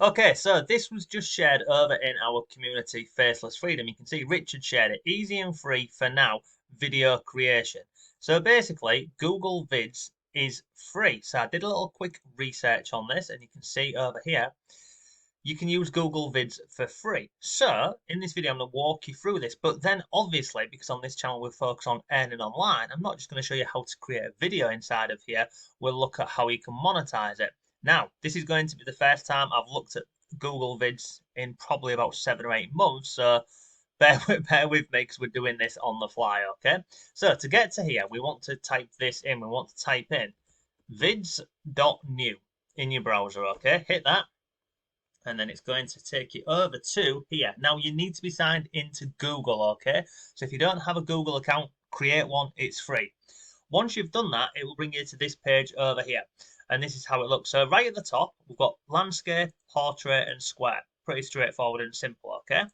Okay, so this was just shared over in our community, Faceless Freedom. You can see Richard shared it. Easy and free for now, video creation. So basically, Google Vids is free. So I did a little quick research on this, and you can see over here, you can use Google Vids for free. So in this video, I'm going to walk you through this. But then obviously, because on this channel we focus on earning online, I'm not just going to show you how to create a video inside of here. We'll look at how you can monetize it. Now, this is going to be the first time I've looked at Google Vids in probably about 7 or 8 months. So bear with me because we're doing this on the fly, okay? So to get to here, we want to type this in. We want to type in vids.new in your browser, okay? Hit that and then it's going to take you over to here. Now you need to be signed into Google, okay? So if you don't have a Google account, create one, it's free. Once you've done that, it will bring you to this page over here. And this is how it looks. So right at the top, we've got landscape, portrait, and square. Pretty straightforward and simple, okay?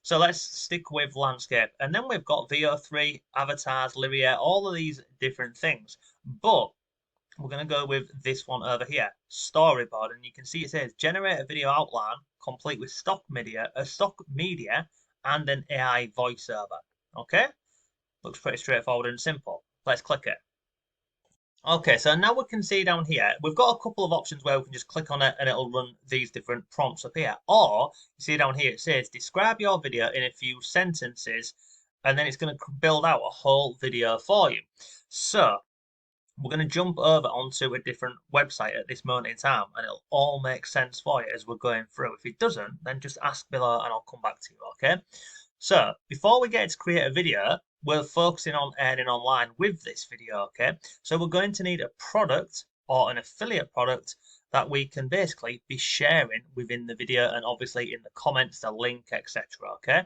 So let's stick with landscape. And then we've got VO3, avatars, Lyria, all of these different things. But we're going to go with this one over here, storyboard, and you can see it says generate a video outline complete with stock media and an AI voiceover. Okay, looks pretty straightforward and simple. Let's click it. Okay, so now we can see down here, we've got a couple of options where we can just click on it and it'll run these different prompts up here. Or you see down here, it says describe your video in a few sentences, and then it's going to build out a whole video for you. So we're going to jump over onto a different website at this moment in time and it'll all make sense for you as we're going through. If it doesn't, then just ask below and I'll come back to you, okay? So before we get to create a video, we're focusing on earning online with this video, okay? So we're going to need a product or an affiliate product that we can basically be sharing within the video and obviously in the comments, the link, etc., okay?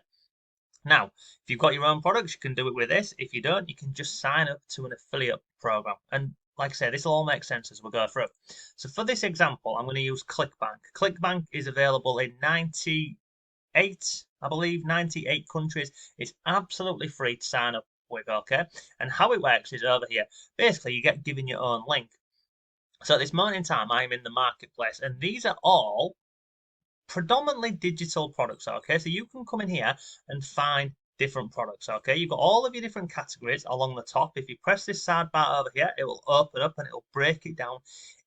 Now, if you've got your own products, you can do it with this. If you don't, you can just sign up to an affiliate program. And like I say, this will all make sense as we go through. So for this example, I'm going to use ClickBank. ClickBank is available in 98, I believe, 98 countries. It's absolutely free to sign up with, okay? And how it works is over here. Basically, you get given your own link. So at this moment in time, I'm in the marketplace, and these are all predominantly digital products, okay? So you can come in here and find different products, okay? You've got all of your different categories along the top. If you press this sidebar over here, it will open up and it will break it down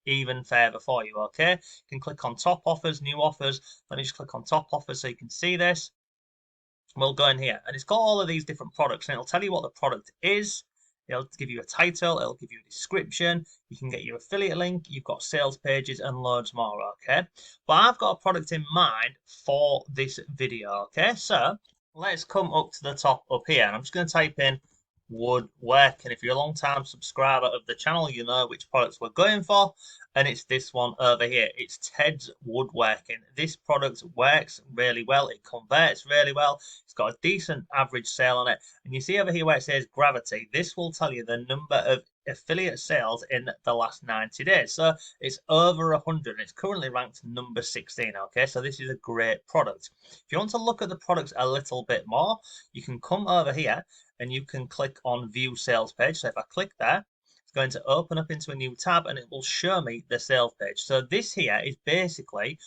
even further for you, okay? You can click on top offers, new offers. Let me just click on top offers so you can see this. We'll go in here and it's got all of these different products and it'll tell you what the product is. It'll give you a title, it'll give you a description, you can get your affiliate link, you've got sales pages and loads more, okay? But I've got a product in mind for this video, okay? So let's come up to the top up here and I'm just going to type in woodworking. If you're a long time subscriber of the channel, you know which products we're going for, and it's this one over here. It's Ted's Woodworking. This product works really well, it converts really well, it's got a decent average sale on it, and you see over here where it says gravity, this will tell you the number of affiliate sales in the last 90 days. So it's over 100 and it's currently ranked number 16, okay? So this is a great product. If you want to look at the products a little bit more, you can come over here and you can click on view sales page. So if I click there, it's going to open up into a new tab and it will show me the sales page. So this here is basically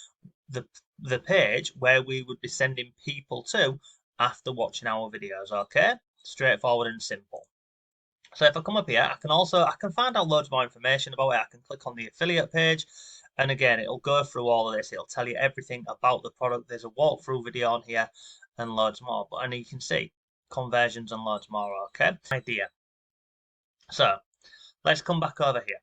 the page where we would be sending people to after watching our videos, okay? Straightforward and simple. So if I come up here, I can find out loads more information about it. I can click on the affiliate page and again, it'll go through all of this. It'll tell you everything about the product. There's a walkthrough video on here and loads more. And you can see conversions and loads more, okay? Idea. So let's come back over here.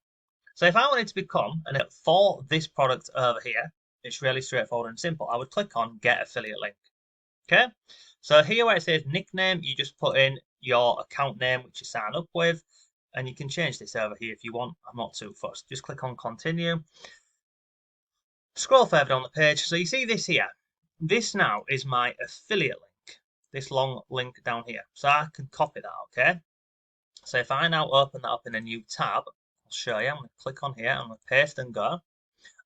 So if I wanted to become an affiliate for this product over here, it's really straightforward and simple. I would click on get affiliate link. Okay, so here where it says nickname, you just put in your account name which you sign up with, and you can change this over here if you want. I'm not too fussed. Just click on continue. Scroll further down the page. So you see this here. This now is my affiliate link. This long link down here. So I can copy that, okay? So if I now open that up in a new tab, I'll show you. I'm going to click on here, I'm going to paste and go.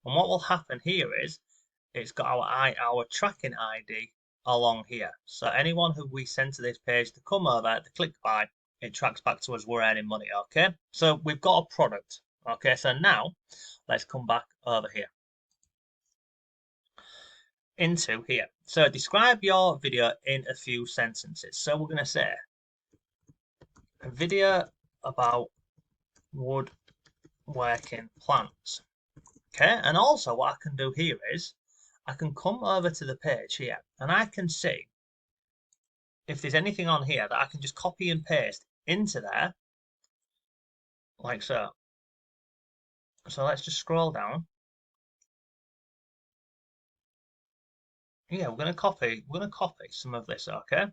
And what will happen here is it's got our tracking ID along here. So anyone who we send to this page to come over, to click buy, it tracks back to us, we're earning money, okay? So we've got a product, okay? So now let's come back over here. into here. So describe your video in a few sentences. So we're going to say a video about woodworking plants. Okay, and also what I can do here is I can come over to the page here and I can see if there's anything on here that I can just copy and paste into there, like so. So let's just scroll down. Yeah, we're gonna copy some of this, okay?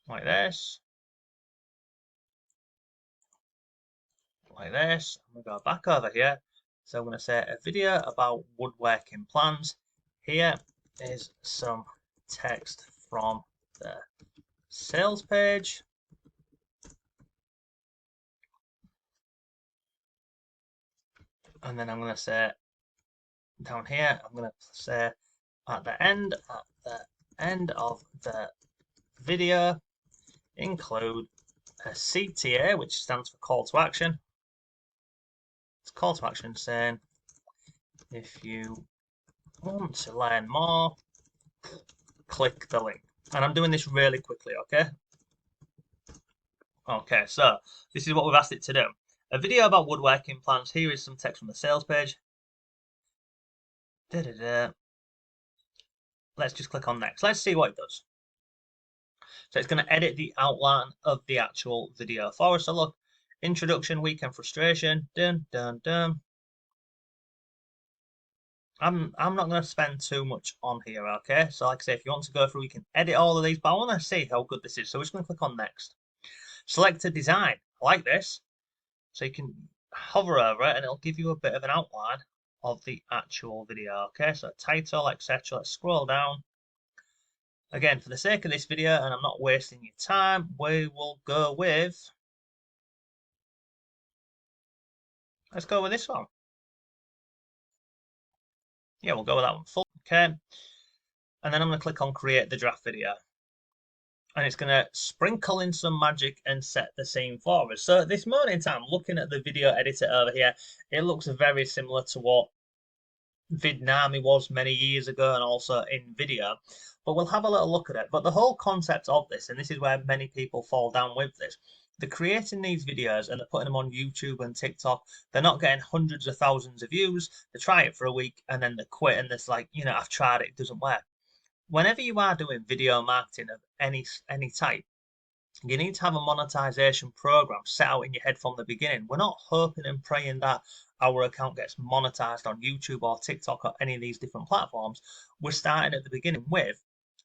Like this, like this. I'm gonna go back over here. So I'm gonna say a video about woodworking plans. Here is some text from the sales page. And then I'm gonna say down here, I'm gonna say at the end of the video, include a CTA, which stands for call to action. It's call to action saying, if you want to learn more, click the link. And I'm doing this really quickly, okay? Okay, so this is what we've asked it to do. A video about woodworking plans. Here is some text from the sales page. Da, da, da. Let's just click on next. Let's see what it does. So it's going to edit the outline of the actual video for us. So look, introduction, weekend frustration, dun, dun, dun. I'm not going to spend too much on here, okay? So like I say, if you want to go through, you can edit all of these, but I want to see how good this is. So we're just going to click on next. Select a design. I like this. So you can hover over it and it'll give you a bit of an outline of the actual video, okay? So title, etc. Let's scroll down. Again, for the sake of this video, and I'm not wasting your time, we will go with, let's go with this one. Yeah, we'll go with that one full, okay? And then I'm going to click on create the draft video. And it's going to sprinkle in some magic and set the scene for us. So at this moment in time, looking at the video editor over here, it looks very similar to what Vidnami was many years ago and also in video. But we'll have a little look at it. But the whole concept of this, and this is where many people fall down with this, they're creating these videos and they're putting them on YouTube and TikTok. They're not getting hundreds of thousands of views. They try it for a week and then they quit and it's like, I've tried it, it doesn't work. Whenever you are doing video marketing of any type, you need to have a monetization program set out in your head from the beginning. We're not hoping and praying that our account gets monetized on YouTube or TikTok or any of these different platforms. We're starting at the beginning with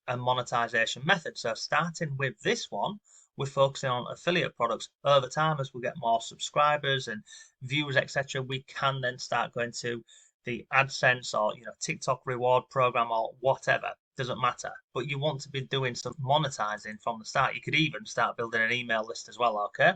a monetization method. So starting with this one, we're focusing on affiliate products. Over time, as we get more subscribers and views, etc., we can then start going to the AdSense or TikTok reward program or whatever. Doesn't matter. But you want to be doing some monetizing from the start. You could even start building an email list as well, okay?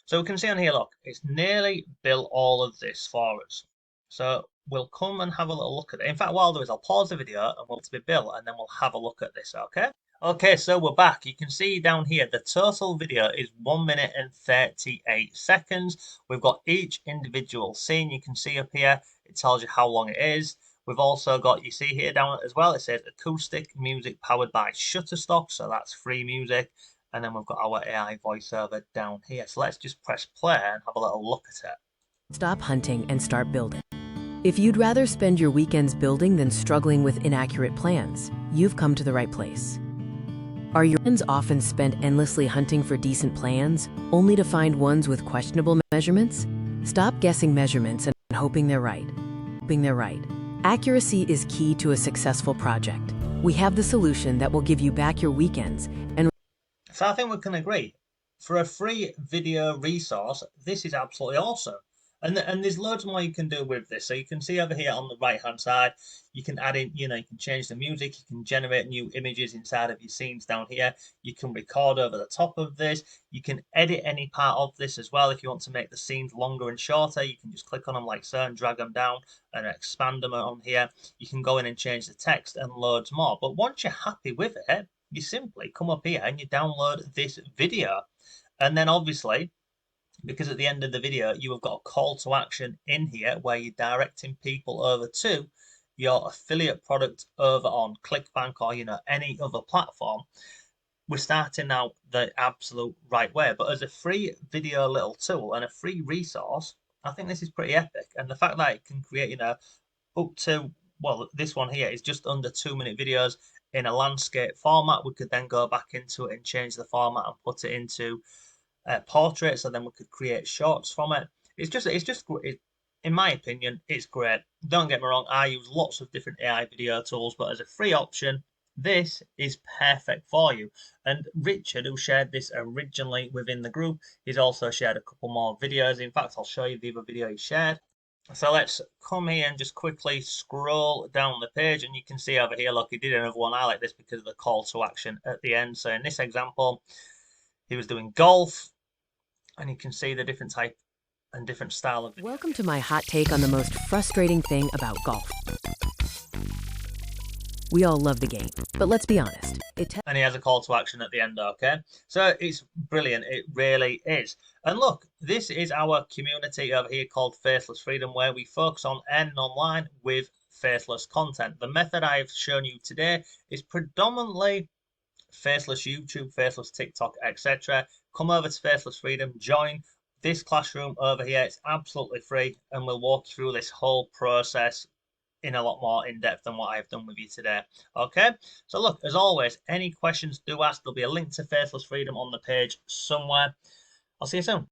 So we can see on here, look, it's nearly built all of this for us. So we'll come and have a little look at it. In fact, what I'll do is I'll pause the video and we'll be built and then we'll have a look at this, okay? Okay, so we're back. You can see down here the total video is 1 minute and 38 seconds. We've got each individual scene. You can see up here, it tells you how long it is. We've also got, you see here down as well, it says acoustic music powered by Shutterstock, so that's free music. And then we've got our AI voiceover down here. So let's just press play and have a little look at it. Stop hunting and start building. If you'd rather spend your weekends building than struggling with inaccurate plans, you've come to the right place. Are your friends often spent endlessly hunting for decent plans, only to find ones with questionable measurements? Stop guessing measurements and hoping they're right. Accuracy is key to a successful project. We have the solution that will give you back your weekends. And so I think we can agree. For a free video resource, this is absolutely awesome. And there's loads more you can do with this. So you can see over here on the right hand side, you can add in, you can change the music, you can generate new images inside of your scenes down here. You can record over the top of this. You can edit any part of this as well. If you want to make the scenes longer and shorter, you can just click on them like so and drag them down and expand them on here. You can go in and change the text and loads more. But once you're happy with it, you simply come up here and you download this video. And then obviously, because at the end of the video, you have got a call to action in here where you're directing people over to your affiliate product over on ClickBank or any other platform, we're starting out the absolute right way. But as a free video little tool and a free resource, I think this is pretty epic. And the fact that it can create, up to, well, this one here is just under 2 minute videos in a landscape format. We could then go back into it and change the format and put it into portraits, so then we could create shorts from it. It's just in my opinion, it's great. Don't get me wrong, I use lots of different AI video tools, but as a free option, this is perfect for you. And Richard, who shared this originally within the group, he's also shared a couple more videos. In fact, I'll show you the other video he shared. So let's come here and just quickly scroll down the page, and you can see over here, look, he did another one. I like this because of the call to action at the end. So in this example, he was doing golf, and you can see the different type and different style of video. Welcome to my hot take on the most frustrating thing about golf. We all love the game, but let's be honest. And he has a call to action at the end, okay? So it's brilliant, it really is. And look, this is our community over here called Faceless Freedom, where we focus on earning online with faceless content. The method I've shown you today is predominantly faceless YouTube, faceless TikTok, etc. Come over to Faceless Freedom, join this classroom over here. It's absolutely free, and we'll walk you through this whole process in a lot more in depth than what I've done with you today. Okay, so look, as always, any questions, do ask. There'll be a link to Faceless Freedom on the page somewhere. I'll see you soon.